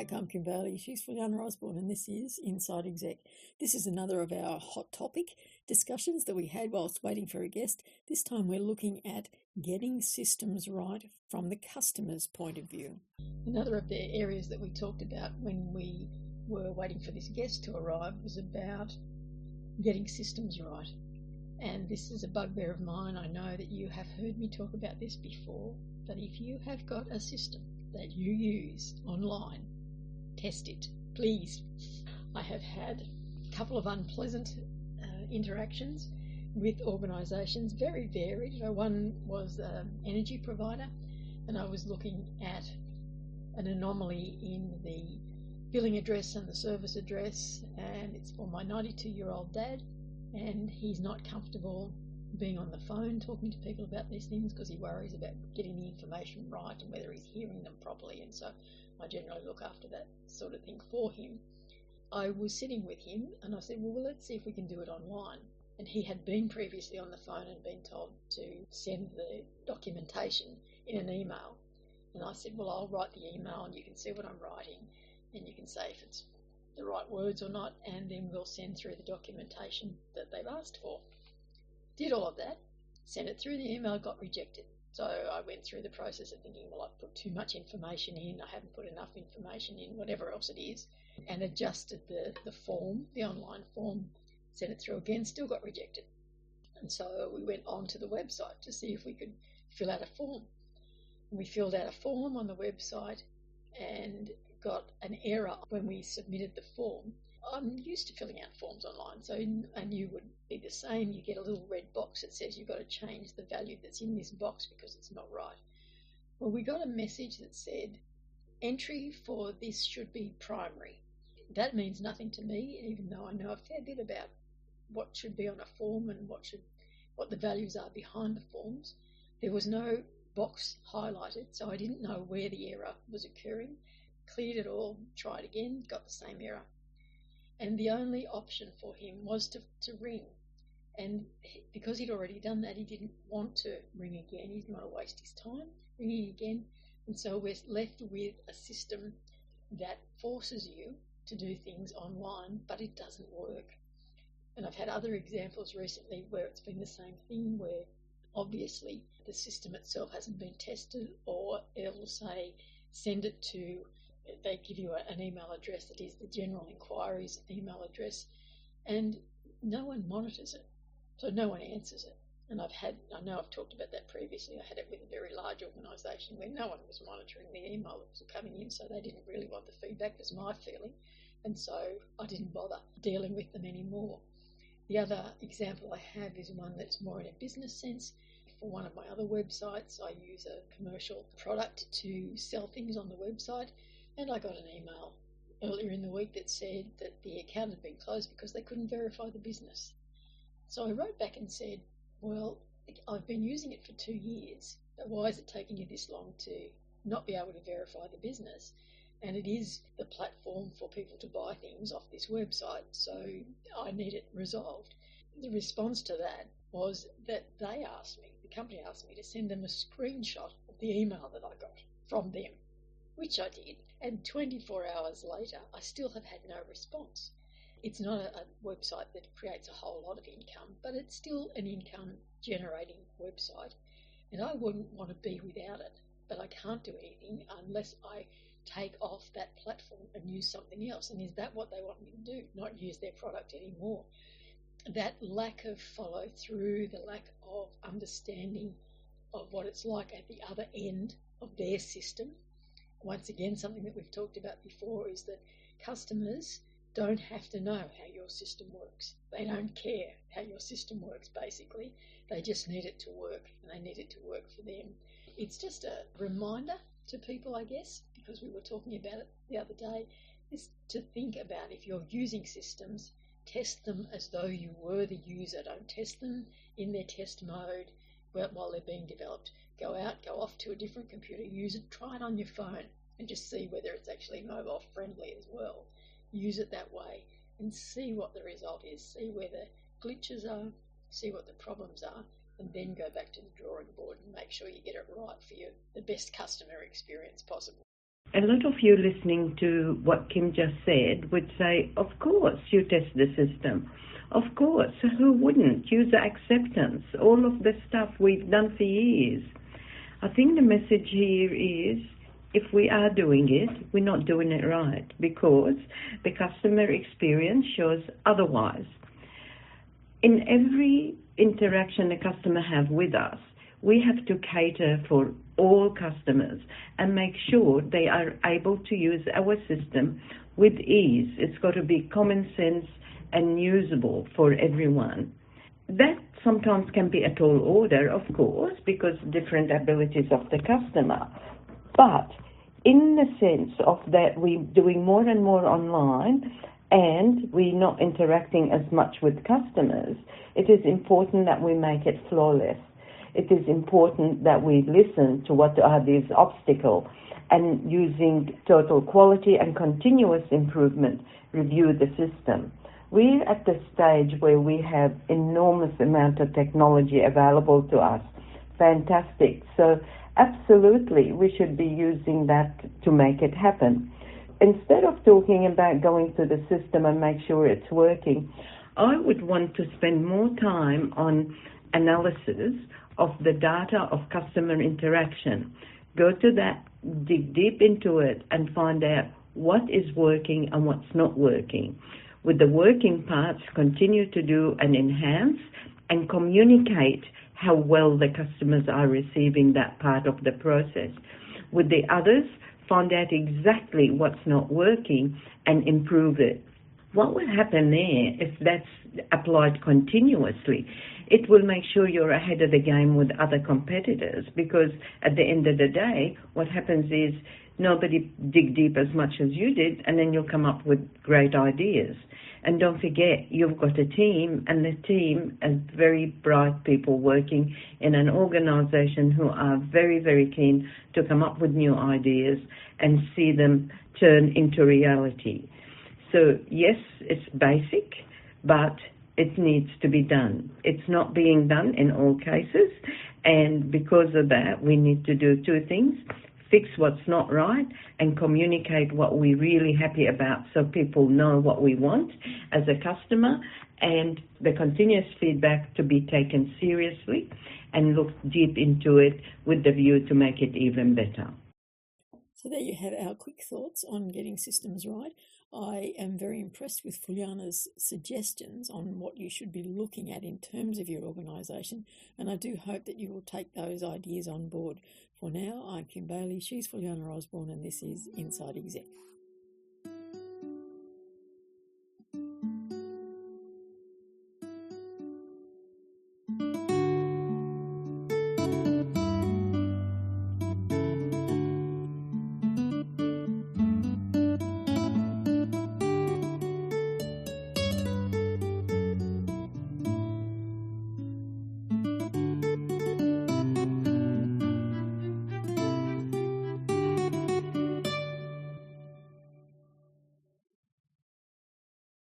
back. I'm Kimberly. She's Fulyana Osborne, and this is Inside Exec. This is another of our hot topic discussions that we had whilst waiting for a guest. This time we're looking at getting systems right from the customer's point of view. Another of the areas that we talked about when we were waiting for this guest to arrive was about getting systems right. And this is a bugbear of mine. I know that you have heard me talk about this before, but if you have got a system that you use online, test it, please. I have had a couple of unpleasant interactions with organisations, very varied. One was an energy provider, and I was looking at an anomaly in the billing address and the service address, and it's for my 92-year-old dad, and he's not comfortable being on the phone talking to people about these things because he worries about getting the information right and whether he's hearing them properly, and so I generally look after that sort of thing for him. I was sitting with him and I said, well, let's see if we can do it online. And he had been previously on the phone and been told to send the documentation in an email. And I said, well, I'll write the email and you can see what I'm writing and you can say if it's the right words or not, and then we'll send through the documentation that they've asked for. Did all of that, sent it through the email, got rejected. So I went through the process of thinking, well, I've put too much information in, I haven't put enough information in, whatever else it is, and adjusted the form, the online form, sent it through again, still got rejected. And so we went on to the website to see if we could fill out a form. And we filled out a form on the website and got an error when we submitted the form. I'm used to filling out forms online, so and you would be the same. You get a little red box that says you've got to change the value that's in this box because it's not right. Well, we got a message that said, entry for this should be primary. That means nothing to me, even though I know a fair bit about what should be on a form and what the values are behind the forms. There was no box highlighted, so I didn't know where the error was occurring. Cleared it all, tried again, got the same error. And the only option for him was to ring. And because he'd already done that, he didn't want to ring again. He didn't want to waste his time ringing again. And so we're left with a system that forces you to do things online, but it doesn't work. And I've had other examples recently where it's been the same thing, where obviously the system itself hasn't been tested, or it'll say, send it to, they give you an email address that is the general inquiries email address, and no one monitors it, so no one answers it. And I know I've talked about that previously. I had it with a very large organisation where no one was monitoring the email that was coming in, so they didn't really want the feedback, was my feeling, and so I didn't bother dealing with them anymore. The other example I have is one that's more in a business sense. For one of my other websites, I use a commercial product to sell things on the website, and I got an email earlier in the week that said that the account had been closed because they couldn't verify the business. So I wrote back and said, well, I've been using it for 2 years, but why is it taking you this long to not be able to verify the business? And it is the platform for people to buy things off this website, so I need it resolved. The response to that was that the company asked me to send them a screenshot of the email that I got from them, which I did, and 24 hours later I still have had no response. It's not a website that creates a whole lot of income, but it's still an income generating website, and I wouldn't want to be without it, but I can't do anything unless I take off that platform and use something else. And is that what they want me to do? Not use their product anymore? That lack of follow through, the lack of understanding of what it's like at the other end of their system. Once again, something that we've talked about before is that customers don't have to know how your system works. They don't care how your system works, basically. They just need it to work, and they need it to work for them. It's just a reminder to people, I guess, because we were talking about it the other day, is to think about, if you're using systems, test them as though you were the user. Don't test them in their test mode while they're being developed. Go out, go off to a different computer, use it, try it on your phone, and just see whether it's actually mobile friendly as well. Use it that way and see what the result is, see where the glitches are, see what the problems are, and then go back to the drawing board and make sure you get it right for the best customer experience possible. A lot of you listening to what Kim just said would say, of course, you test the system. Of course, who wouldn't? User acceptance, all of the stuff we've done for years. I think the message here is if we are doing it, we're not doing it right because the customer experience shows otherwise. In every interaction a customer have with us, we have to cater for all customers and make sure they are able to use our system with ease. It's got to be common sense and usable for everyone. That sometimes can be a tall order, of course, because different abilities of the customer. But in the sense of that we're doing more and more online and we're not interacting as much with customers, it is important that we make it flawless. It is important that we listen to what are these obstacles and using total quality and continuous improvement, review the system. We're at the stage where we have enormous amount of technology available to us. Fantastic. So absolutely, we should be using that to make it happen. Instead of talking about going to the system and make sure it's working, I would want to spend more time on analysis of the data of customer interaction. Go to that, dig deep into it, and find out what is working and what's not working. With the working parts, continue to do and enhance and communicate how well the customers are receiving that part of the process. With the others, find out exactly what's not working and improve it. What will happen there if that's applied continuously? It will make sure you're ahead of the game with other competitors, because at the end of the day, what happens is nobody dig deep as much as you did, and then you'll come up with great ideas. And don't forget, you've got a team, and the team is very bright people working in an organization who are very, very keen to come up with new ideas and see them turn into reality. So yes, it's basic, but it needs to be done. It's not being done in all cases, and because of that, we need to do two things: fix what's not right and communicate what we're really happy about so people know what we want as a customer, and the continuous feedback to be taken seriously and look deep into it with the view to make it even better. So there you have our quick thoughts on getting systems right. I am very impressed with Fulyana's suggestions on what you should be looking at in terms of your organisation, and I do hope that you will take those ideas on board. For now, I'm Kim Bailey, she's Fulyana Osborne, and this is Inside Exec.